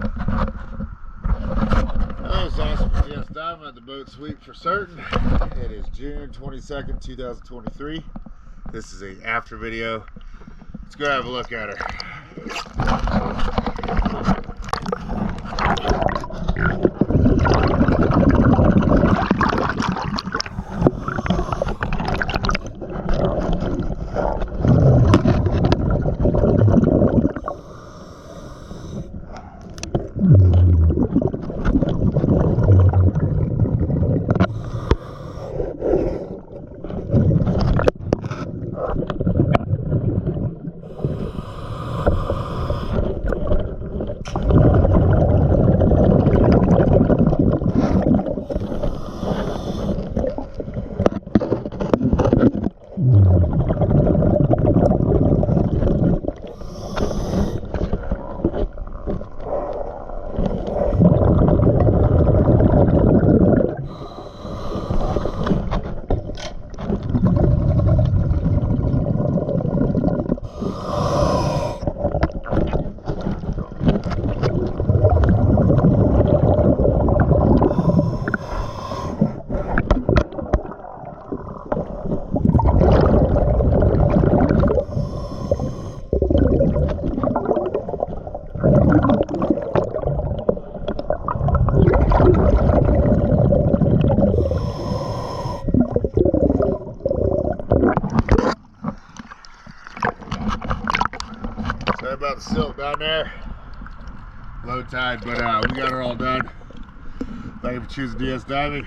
Oh, it's awesome. Yes, I'm at the boat sweep for certain. It is June 22nd, 2023. This is a after video. Let's go have a look at her. Sorry about the silt down there. Low tide, but we got her all done. Thank you for choosing DS Diving.